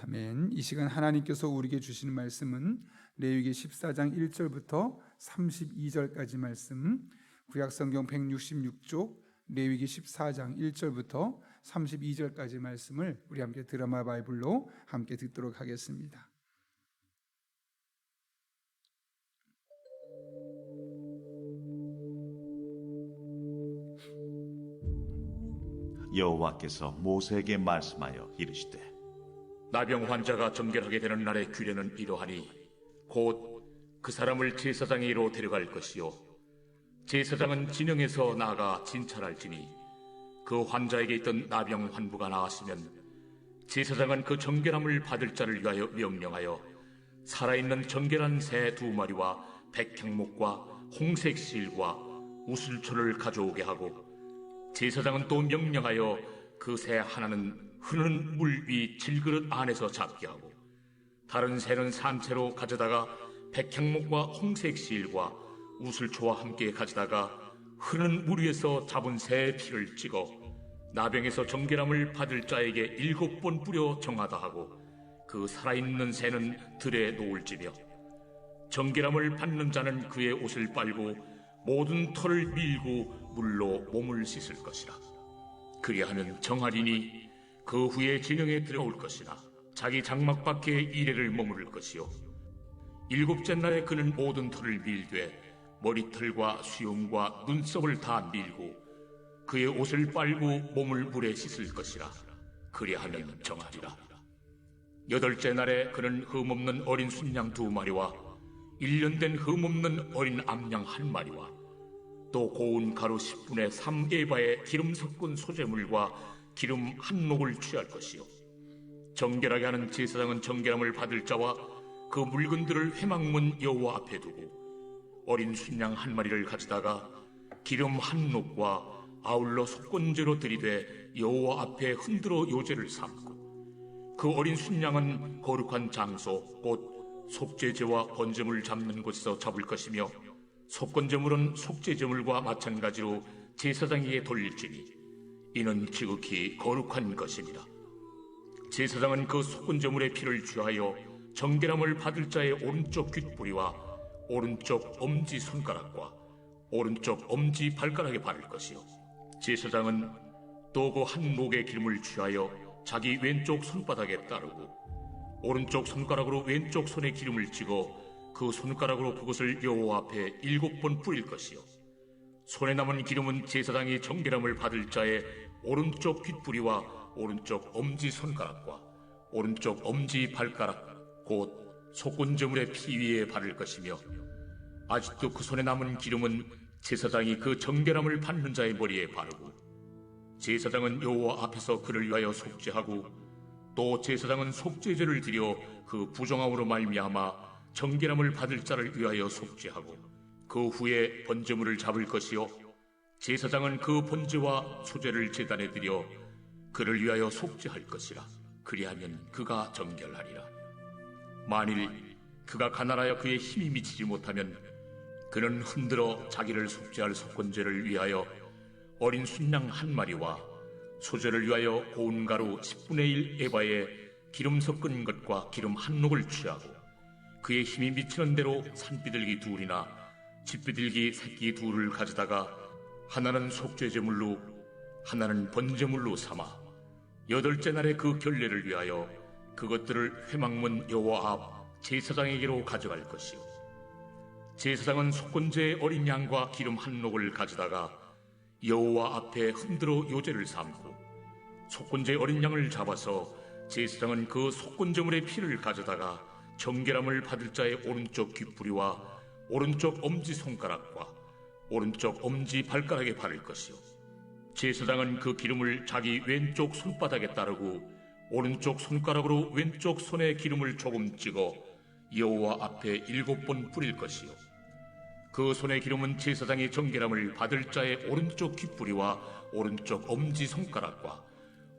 아멘. 이 시간 하나님께서 우리에게 주시는 말씀은 레위기 14장 1절부터 32절까지 말씀, 구약성경 166쪽 레위기 14장 1절부터 32절까지 말씀을 우리 함께 드라마 바이블로 함께 듣도록 하겠습니다. 여호와께서 모세에게 말씀하여 이르시되 나병 환자가 정결하게 되는 날의 규례는 이러하니 곧 그 사람을 제사장에게로 데려갈 것이요 제사장은 진영에서 나아가 진찰할지니 그 환자에게 있던 나병 환부가 나았으면 제사장은 그 정결함을 받을 자를 위하여 명령하여 살아있는 정결한 새 2마리와 백향목과 홍색 실과 우슬초를 가져오게 하고 제사장은 또 명령하여 그 새 하나는 흐르는 물 위 질그릇 안에서 잡게 하고 다른 새는 산채로 가져다가 백향목과 홍색 실과 우슬초와 함께 가져다가 흐르는 물 위에서 잡은 새의 피를 찍어 나병에서 정결함을 받을 자에게 7번 뿌려 정하다 하고 그 살아있는 새는 들에 놓을지며 정결함을 받는 자는 그의 옷을 빨고 모든 털을 밀고 물로 몸을 씻을 것이라. 그리하면 정하리니 그 후에 진영에 들어올 것이나 자기 장막 밖에 이래를 머무를 것이요 7째 날에 그는 모든 털을 밀되 머리털과 수염과 눈썹을 다 밀고 그의 옷을 빨고 몸을 물에 씻을 것이라. 그리하면 정하리라. 8째 날에 그는 흠없는 어린 순양 2마리와 1년 된 흠없는 어린 암양 1마리와 또 고운 가루 10분의 3에바의 기름 섞은 소재물과 기름 1녹을 취할 것이요 정결하게 하는 제사장은 정결함을 받을 자와 그 물건들을 회막문 여호와 앞에 두고 어린 순양 1마리를 가져다가 기름 1녹과 아울러 속건제로 들이되 여호와 앞에 흔들어 요제를 삼고 그 어린 순양은 거룩한 장소 곧 속죄제와 번제물 잡는 곳에서 잡을 것이며 속건제물은 속죄제물과 마찬가지로 제사장에게 돌릴지니 이는 지극히 거룩한 것입니다. 제사장은 그 속건제물의 피를 취하여 정결함을 받을 자의 오른쪽 귓뿌리와 오른쪽 엄지손가락과 오른쪽 엄지발가락에 바를 것이요 제사장은 또 그 한 녹의 기름을 취하여 자기 왼쪽 손바닥에 따르고 오른쪽 손가락으로 왼쪽 손에 기름을 찍어 그 손가락으로 그것을 여호와 앞에 7번 뿌릴 것이요 손에 남은 기름은 제사장이 정결함을 받을 자의 오른쪽 귓뿌리와 오른쪽 엄지손가락과 오른쪽 엄지발가락 곧 속건제물의 피 위에 바를 것이며 아직도 그 손에 남은 기름은 제사장이 그 정결함을 받는 자의 머리에 바르고 제사장은 여호와 앞에서 그를 위하여 속죄하고 또 제사장은 속죄제를 드려 그 부정함으로 말미암아 정결함을 받을 자를 위하여 속죄하고 그 후에 번제물을 잡을 것이요 제사장은 그 번제와 소제를 제단에 드려 그를 위하여 속죄할 것이라. 그리하면 그가 정결하리라. 만일 그가 가난하여 그의 힘이 미치지 못하면 그는 흔들어 자기를 속죄할 속건제를 위하여 어린 순양 1마리와 소제를 위하여 고운 가루 10분의 1 에바에 기름 섞은 것과 기름 1녹을 취하고 그의 힘이 미치는 대로 산비둘기 2이나 집비둘기 새끼 2를 가져다가 하나는 속죄제물로 하나는 번제물로 삼아 8째 날에 그 결례를 위하여 그것들을 회막문 여호와 앞 제사장에게로 가져갈 것이요 제사장은 속건제의 어린 양과 기름 1녹을 가져다가 여호와 앞에 흔들어 요제를 삼고 속건제의 어린 양을 잡아서 제사장은 그 속건제물의 피를 가져다가 정결함을 받을 자의 오른쪽 귓뿌리와 오른쪽 엄지손가락과 오른쪽 엄지발가락에 바를 것이요 제사장은 그 기름을 자기 왼쪽 손바닥에 따르고 오른쪽 손가락으로 왼쪽 손에 기름을 조금 찍어 여호와 앞에 7번 뿌릴 것이요 그 손의 기름은 제사장이 정결함을 받을 자의 오른쪽 귓뿌리와 오른쪽 엄지손가락과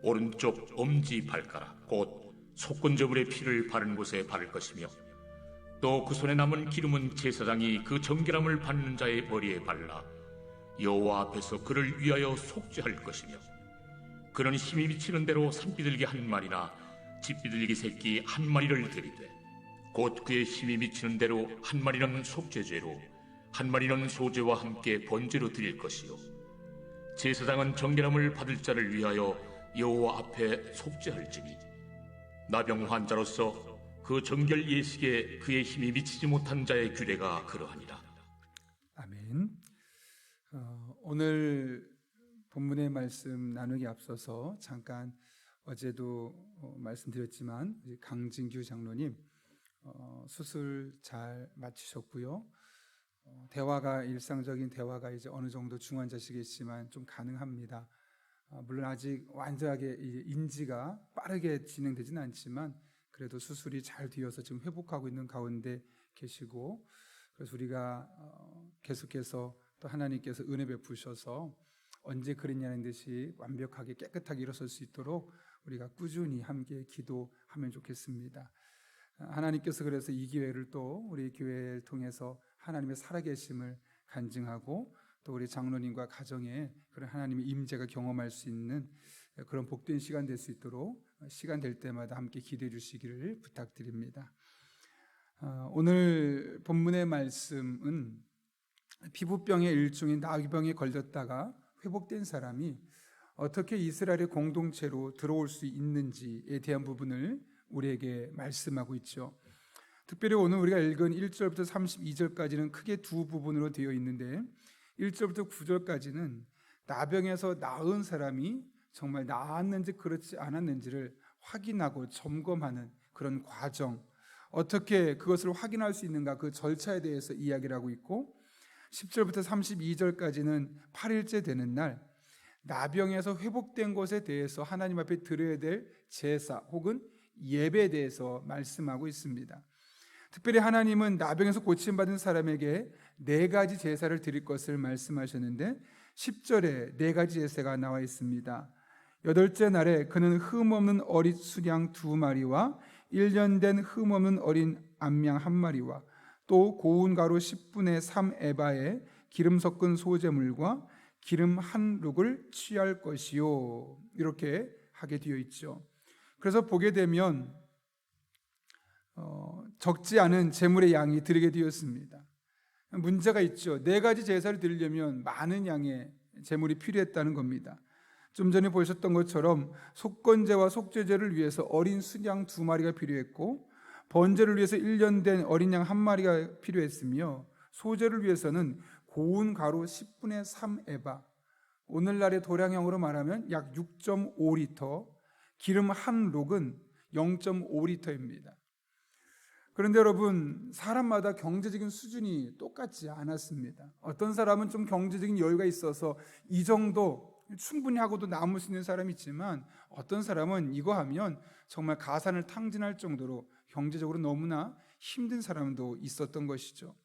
오른쪽 엄지발가락 곧 속건제물의 피를 바른 곳에 바를 것이며 또 그 손에 남은 기름은 제사장이 그 정결함을 받는 자의 머리에 발라 여호와 앞에서 그를 위하여 속죄할 것이며 그는 힘이 미치는 대로 산비둘기 1마리나 집비둘기 새끼 한 마리를 데리되 곧 그의 힘이 미치는 대로 한 마리는 속죄죄로 한 마리는 소죄와 함께 번제로 드릴 것이요 제사장은 정결함을 받을 자를 위하여 여호와 앞에 속죄할지니 나병 환자로서 그 정결 예식에 그의 힘이 미치지 못한 자의 규례가 그러하니라. 아멘. 오늘 본문의 말씀 나누기 앞서서 잠깐 어제도 말씀드렸지만 강진규 장로님 수술 잘 마치셨고요. 대화가 일상적인 대화가 이제 어느 정도 중환자시겠지만 좀 가능합니다. 물론 아직 완전하게 인지가 빠르게 진행되지는 않지만 그래도 수술이 잘 되어서 지금 회복하고 있는 가운데 계시고, 그래서 우리가 계속해서 또 하나님께서 은혜 베푸셔서 언제 그랬냐는 듯이 완벽하게 깨끗하게 일어설 수 있도록 우리가 꾸준히 함께 기도하면 좋겠습니다. 하나님께서 그래서 이 기회를 또 우리 교회를 통해서 하나님의 살아계심을 간증하고 또 우리 장로님과 가정에 그런 하나님의 임재가 경험할 수 있는 그런 복된 시간 될 수 있도록 시간 될 때마다 함께 기도해 주시기를 부탁드립니다. 오늘 본문의 말씀은 피부병의 일종인 나귀병에 걸렸다가 회복된 사람이 어떻게 이스라엘의 공동체로 들어올 수 있는지에 대한 부분을 우리에게 말씀하고 있죠. 특별히 오늘 우리가 읽은 1절부터 32절까지는 크게 두 부분으로 되어 있는데 1절부터 9절까지는 나병에서 나은 사람이 정말 나았는지 그렇지 않았는지를 확인하고 점검하는 그런 과정, 어떻게 그것을 확인할 수 있는가 그 절차에 대해서 이야기를 하고 있고 10절부터 32절까지는 8일째 되는 날 나병에서 회복된 것에 대해서 하나님 앞에 드려야 될 제사 혹은 예배에 대해서 말씀하고 있습니다. 특별히 하나님은 나병에서 고침받은 사람에게 4가지 제사를 드릴 것을 말씀하셨는데 10절에 4가지 제사가 나와 있습니다. 8째 날에 그는 흠없는 어린 수양 2마리와 1년 된 흠없는 어린 암양 1마리와 또 고운 가루 10분의 3 에바에 기름 섞은 소제물과 기름 한 룩을 취할 것이요, 이렇게 하게 되어 있죠. 그래서 보게 되면 적지 않은 제물의 양이 드리게 되었습니다. 문제가 있죠. 4가지 제사를 드리려면 많은 양의 제물이 필요했다는 겁니다. 좀 전에 보셨던 것처럼 속건제와 속죄제를 위해서 어린 순양 2마리가 필요했고 번제를 위해서 1년 된 어린 양 1마리가 필요했으며 소제를 위해서는 고운 가루 10분의 3 에바, 오늘날의 도량형으로 말하면 약 6.5리터, 기름 한 록은 0.5리터입니다. 그런데 여러분, 사람마다 경제적인 수준이 똑같지 않았습니다. 어떤 사람은 좀 경제적인 여유가 있어서 이 정도 충분히 하고도 남을 수 있는 사람이 있지만 어떤 사람은 이거 하면 정말 가산을 탕진할 정도로 경제적으로 너무나 힘든 사람도 있었던 것이죠.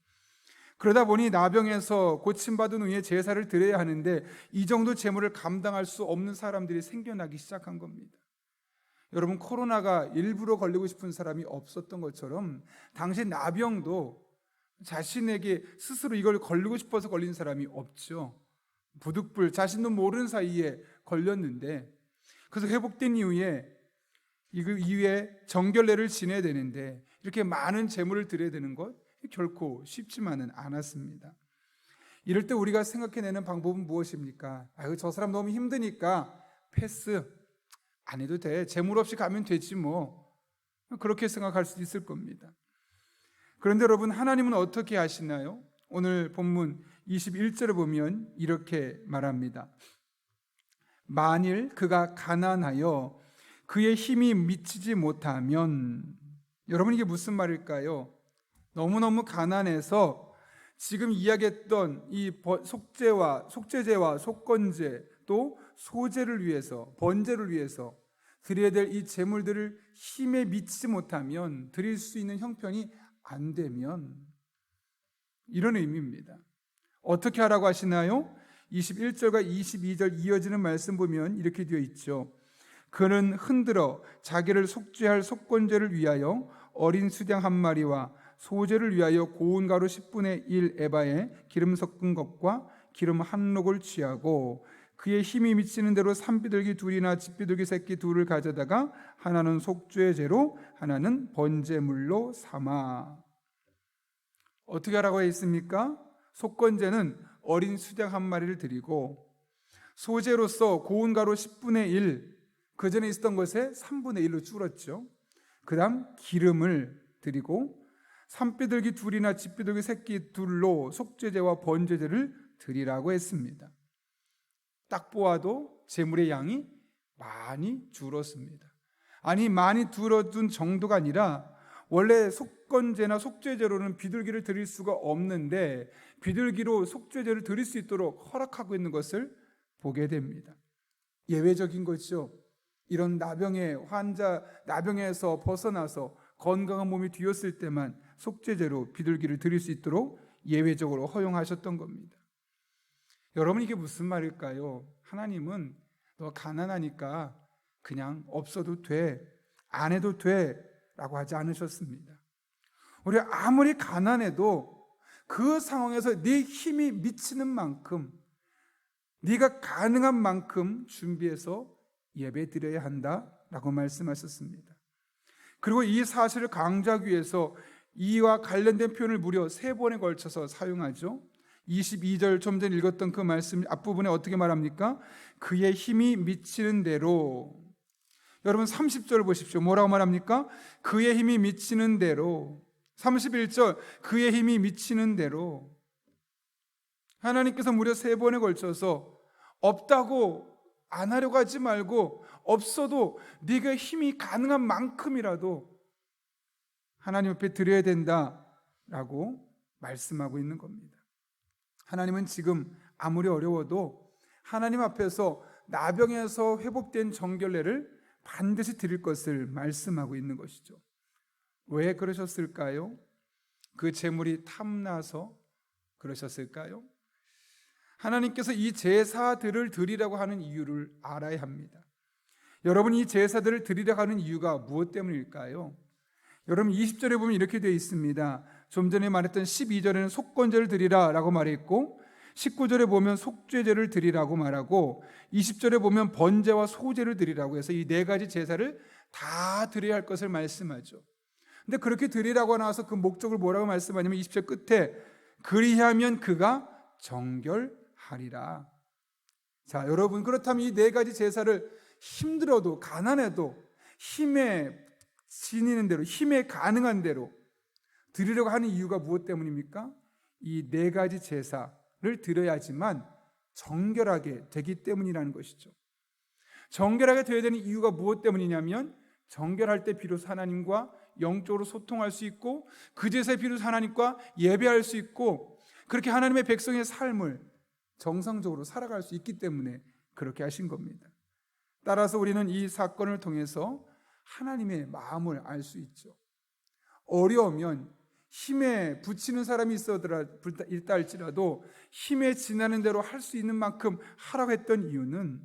그러다 보니 나병에서 고침받은 후에 제사를 드려야 하는데 이 정도 재물을 감당할 수 없는 사람들이 생겨나기 시작한 겁니다. 여러분, 코로나가 일부러 걸리고 싶은 사람이 없었던 것처럼 당시 나병도 자신에게 스스로 이걸 걸리고 싶어서 걸린 사람이 없죠. 부득불 자신도 모르는 사이에 걸렸는데, 그래서 회복된 이후에 정결례를 지내야 되는데 이렇게 많은 재물을 드려야 되는 것 결코 쉽지만은 않았습니다. 이럴 때 우리가 생각해내는 방법은 무엇입니까? 저 사람 너무 힘드니까 패스 안 해도 돼, 재물 없이 가면 되지 뭐, 그렇게 생각할 수도 있을 겁니다. 그런데 여러분, 하나님은 어떻게 하시나요? 오늘 본문 21절을 보면 이렇게 말합니다. 만일 그가 가난하여 그의 힘이 미치지 못하면, 여러분 이게 무슨 말일까요? 너무너무 가난해서 지금 이야기했던 이 속죄제와 속건제 또 소제를 위해서, 번제를 위해서 드려야 될 이 제물들을 힘에 미치지 못하면, 드릴 수 있는 형편이 안 되면, 이런 의미입니다. 어떻게 하라고 하시나요? 21절과 22절 이어지는 말씀 보면 이렇게 되어 있죠. 그는 흔들어 자기를 속죄할 속건제를 위하여 어린 수양 1마리와 소제를 위하여 고운 가루 10분의 1 에바에 기름 섞은 것과 기름 한 록을 취하고 그의 힘이 미치는 대로 산비둘기 둘이나 집비둘기 새끼 둘을 가져다가 하나는 속죄의 제로 하나는 번제물로 삼아. 어떻게 하라고 했습니까? 속건제는 어린 수작 한 마리를 드리고, 소제로서 고운 가루 10분의 1, 그 전에 있었던 것에 3분의 1로 줄었죠. 그 다음 기름을 드리고, 산비둘기 둘이나 집비둘기 새끼 둘로 속죄제와 번제제를 드리라고 했습니다. 딱 보아도 제물의 양이 많이 줄었습니다. 아니, 많이 줄어든 정도가 아니라 원래 속건제나 속죄제로는 비둘기를 드릴 수가 없는데 비둘기로 속죄제를 드릴 수 있도록 허락하고 있는 것을 보게 됩니다. 예외적인 거죠. 이런 나병의 환자, 나병에서 벗어나서 건강한 몸이 되었을 때만 속죄제로 비둘기를 드릴 수 있도록 예외적으로 허용하셨던 겁니다. 여러분, 이게 무슨 말일까요? 하나님은 너 가난하니까 그냥 없어도 돼, 안 해도 돼 라고 하지 않으셨습니다. 우리 아무리 가난해도 그 상황에서 네 힘이 미치는 만큼, 네가 가능한 만큼 준비해서 예배 드려야 한다라고 말씀하셨습니다. 그리고 이 사실을 강조하기 위해서 이와 관련된 표현을 무려 3번에 걸쳐서 사용하죠. 22절 좀 전에 읽었던 그 말씀 앞부분에 어떻게 말합니까? 그의 힘이 미치는 대로. 여러분 30절 보십시오. 뭐라고 말합니까? 그의 힘이 미치는 대로. 31절 그의 힘이 미치는 대로. 하나님께서 무려 3번에 걸쳐서 없다고 안 하려고 하지 말고, 없어도 네가 힘이 가능한 만큼이라도 하나님 앞에 드려야 된다라고 말씀하고 있는 겁니다. 하나님은 지금 아무리 어려워도 하나님 앞에서 나병에서 회복된 정결례를 반드시 드릴 것을 말씀하고 있는 것이죠. 왜 그러셨을까요? 그 제물이 탐나서 그러셨을까요? 하나님께서 이 제사들을 드리라고 하는 이유를 알아야 합니다. 여러분, 이 제사들을 드리라고 하는 이유가 무엇 때문일까요? 여러분 20절에 보면 이렇게 되어 있습니다. 좀 전에 말했던 12절에는 속건제를 드리라 라고 말했고, 19절에 보면 속죄제를 드리라고 말하고, 20절에 보면 번제와 소제를 드리라고 해서 이 4가지 제사를 다 드려야 할 것을 말씀하죠. 근데 그렇게 드리라고 나와서 그 목적을 뭐라고 말씀하냐면 20절 끝에 그리하면 그가 정결하리라. 자, 여러분, 그렇다면 이 4가지 제사를 힘들어도 가난해도 힘에 지니는 대로, 힘에 가능한 대로 드리려고 하는 이유가 무엇 때문입니까? 이 4가지 제사를 드려야지만 정결하게 되기 때문이라는 것이죠. 정결하게 되어야 되는 이유가 무엇 때문이냐면, 정결할 때 비로소 하나님과 영적으로 소통할 수 있고, 그 제사에 비로소 하나님과 예배할 수 있고, 그렇게 하나님의 백성의 삶을 정상적으로 살아갈 수 있기 때문에 그렇게 하신 겁니다. 따라서 우리는 이 사건을 통해서 하나님의 마음을 알 수 있죠. 어려우면 힘에 붙이는 사람이 있다 할지라도 힘에 지나는 대로 할 수 있는 만큼 하라고 했던 이유는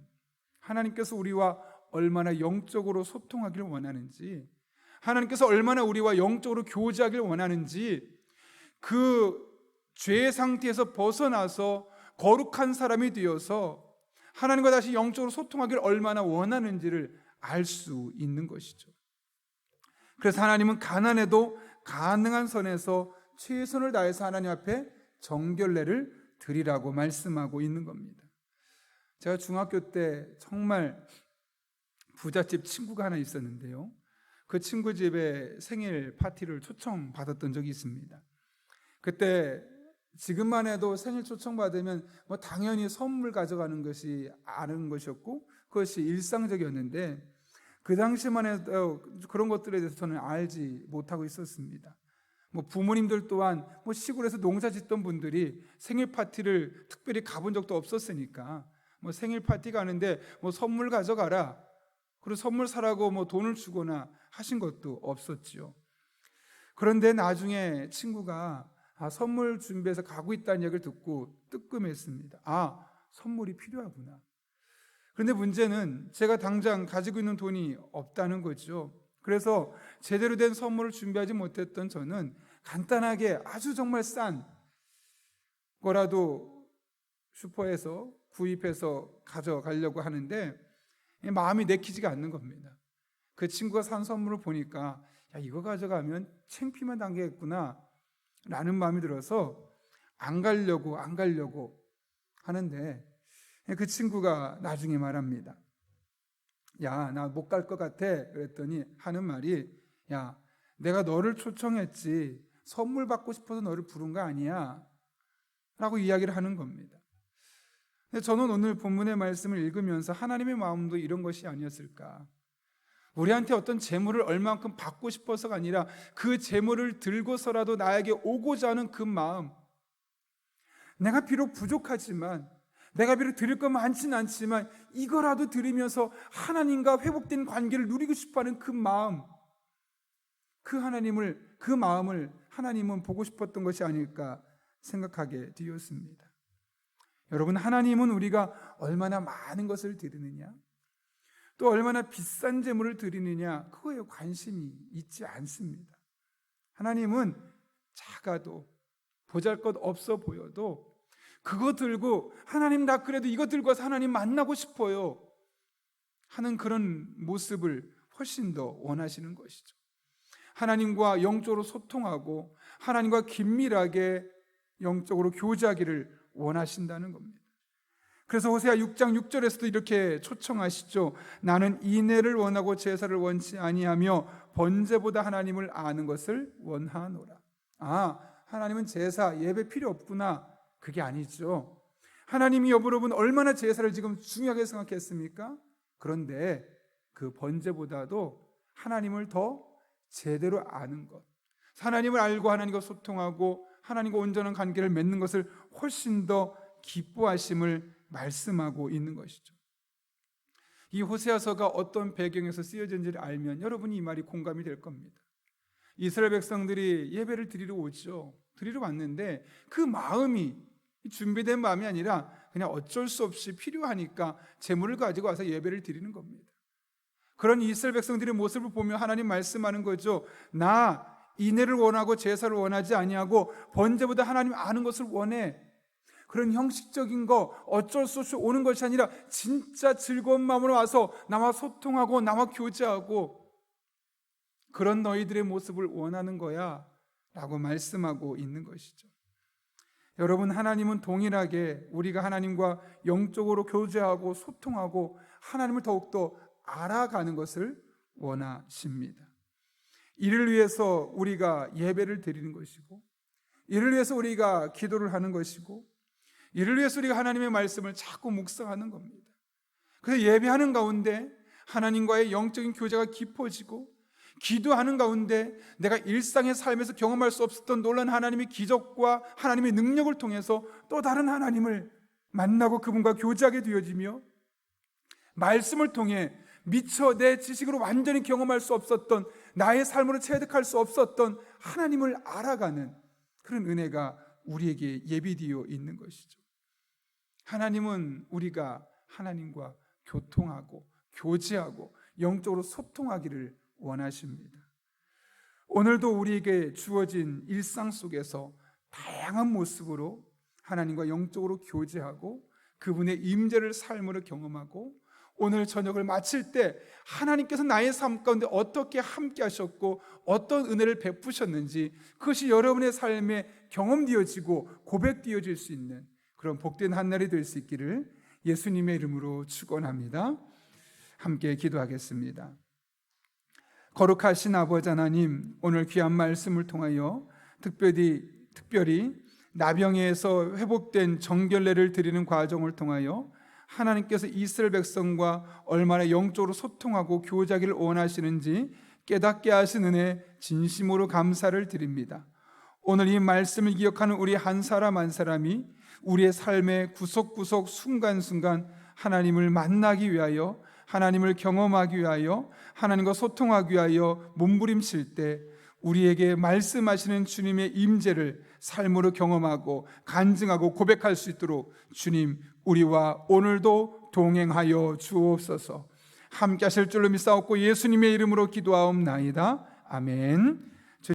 하나님께서 우리와 얼마나 영적으로 소통하기를 원하는지, 하나님께서 얼마나 우리와 영적으로 교제하기를 원하는지, 그 죄의 상태에서 벗어나서 거룩한 사람이 되어서 하나님과 다시 영적으로 소통하기를 얼마나 원하는지를 알 수 있는 것이죠. 그래서 하나님은 가난해도 가능한 선에서 최선을 다해서 하나님 앞에 정결례를 드리라고 말씀하고 있는 겁니다. 제가 중학교 때 정말 부잣집 친구가 하나 있었는데요, 그 친구 집에 생일 파티를 초청받았던 적이 있습니다. 그때 지금만 해도 생일 초청받으면 당연히 선물 가져가는 것이 아는 것이었고 그것이 일상적이었는데, 그 당시만 해도 그런 것들에 대해서 저는 알지 못하고 있었습니다. 부모님들 또한 시골에서 농사 짓던 분들이 생일 파티를 특별히 가본 적도 없었으니까 생일 파티 가는데 선물 가져가라, 그리고 선물 사라고 돈을 주거나 하신 것도 없었죠. 그런데 나중에 친구가 선물 준비해서 가고 있다는 얘기를 듣고 뜨끔했습니다. 선물이 필요하구나. 그런데 문제는 제가 당장 가지고 있는 돈이 없다는 거죠. 그래서 제대로 된 선물을 준비하지 못했던 저는 간단하게 아주 정말 싼 거라도 슈퍼에서 구입해서 가져가려고 하는데 마음이 내키지가 않는 겁니다. 그 친구가 산 선물을 보니까 야, 이거 가져가면 창피만 당하겠구나 라는 마음이 들어서 안 가려고 하는데 그 친구가 나중에 말합니다. 야, 나 못 갈 것 같아. 그랬더니 하는 말이, 야, 내가 너를 초청했지 선물 받고 싶어서 너를 부른 거 아니야 라고 이야기를 하는 겁니다. 근데 저는 오늘 본문의 말씀을 읽으면서 하나님의 마음도 이런 것이 아니었을까. 우리한테 어떤 재물을 얼만큼 받고 싶어서가 아니라 그 재물을 들고서라도 나에게 오고자 하는 그 마음, 내가 비록 부족하지만, 내가 비록 드릴 것 많지는 않지만 이거라도 드리면서 하나님과 회복된 관계를 누리고 싶어하는 그 마음, 그 마음을 하나님은 보고 싶었던 것이 아닐까 생각하게 되었습니다. 여러분, 하나님은 우리가 얼마나 많은 것을 드리느냐, 또 얼마나 비싼 재물을 드리느냐, 그거에 관심이 있지 않습니다. 하나님은 작아도 보잘것없어 보여도 그거 들고 하나님, 나 그래도 이거 들고 와서 하나님 만나고 싶어요 하는 그런 모습을 훨씬 더 원하시는 것이죠. 하나님과 영적으로 소통하고 하나님과 긴밀하게 영적으로 교제하기를 원하신다는 겁니다. 그래서 호세아 6장 6절에서도 이렇게 초청하시죠. 나는 인애를 원하고 제사를 원치 아니하며 번제보다 하나님을 아는 것을 원하노라. 아, 하나님은 제사, 예배 필요 없구나. 그게 아니죠. 하나님이 여러분 얼마나 제사를 지금 중요하게 생각했습니까? 그런데 그 번제보다도 하나님을 더 제대로 아는 것, 하나님을 알고 하나님과 소통하고 하나님과 온전한 관계를 맺는 것을 훨씬 더 기뻐하심을 말씀하고 있는 것이죠. 이 호세아서가 어떤 배경에서 쓰여진지를 알면 여러분이 이 말이 공감이 될 겁니다. 이스라엘 백성들이 예배를 드리러 오죠. 드리러 왔는데 그 마음이 준비된 마음이 아니라 그냥 어쩔 수 없이 필요하니까 재물을 가지고 와서 예배를 드리는 겁니다. 그런 이스라엘 백성들의 모습을 보며 하나님 말씀하는 거죠. 나 인애를 원하고 제사를 원하지 아니하고 번제보다 하나님 아는 것을 원해. 그런 형식적인 거 어쩔 수 없이 오는 것이 아니라 진짜 즐거운 마음으로 와서 나와 소통하고 나와 교제하고 그런 너희들의 모습을 원하는 거야 라고 말씀하고 있는 것이죠. 여러분, 하나님은 동일하게 우리가 하나님과 영적으로 교제하고 소통하고 하나님을 더욱더 알아가는 것을 원하십니다. 이를 위해서 우리가 예배를 드리는 것이고, 이를 위해서 우리가 기도를 하는 것이고, 이를 위해서 우리가 하나님의 말씀을 자꾸 묵상하는 겁니다. 그래서 예배하는 가운데 하나님과의 영적인 교제가 깊어지고, 기도하는 가운데 내가 일상의 삶에서 경험할 수 없었던 놀라운 하나님의 기적과 하나님의 능력을 통해서 또 다른 하나님을 만나고 그분과 교제하게 되어지며, 말씀을 통해 미처 내 지식으로 완전히 경험할 수 없었던, 나의 삶으로 체득할 수 없었던 하나님을 알아가는 그런 은혜가 우리에게 예비되어 있는 것이죠. 하나님은 우리가 하나님과 교통하고 교제하고 영적으로 소통하기를 원하십니다. 오늘도 우리에게 주어진 일상 속에서 다양한 모습으로 하나님과 영적으로 교제하고 그분의 임재를 삶으로 경험하고, 오늘 저녁을 마칠 때 하나님께서 나의 삶 가운데 어떻게 함께 하셨고 어떤 은혜를 베푸셨는지 그것이 여러분의 삶에 경험되어지고 고백되어질 수 있는 그런 복된 한 날이 될 수 있기를 예수님의 이름으로 축원합니다. 함께 기도하겠습니다. 거룩하신 아버지 하나님, 오늘 귀한 말씀을 통하여 특별히 나병에서 회복된 정결례를 드리는 과정을 통하여 하나님께서 이스라엘 백성과 얼마나 영적으로 소통하고 교제하기를 원하시는지 깨닫게 하신 은혜 진심으로 감사를 드립니다. 오늘 이 말씀을 기억하는 우리 한 사람 한 사람이 우리의 삶의 구석구석 순간순간 하나님을 만나기 위하여, 하나님을 경험하기 위하여, 하나님과 소통하기 위하여 몸부림칠 때 우리에게 말씀하시는 주님의 임재를 삶으로 경험하고 간증하고 고백할 수 있도록 주님, 우리와 오늘도 동행하여 주옵소서. 함께 하실 줄로 믿사옵고 예수님의 이름으로 기도하옵나이다. 아멘.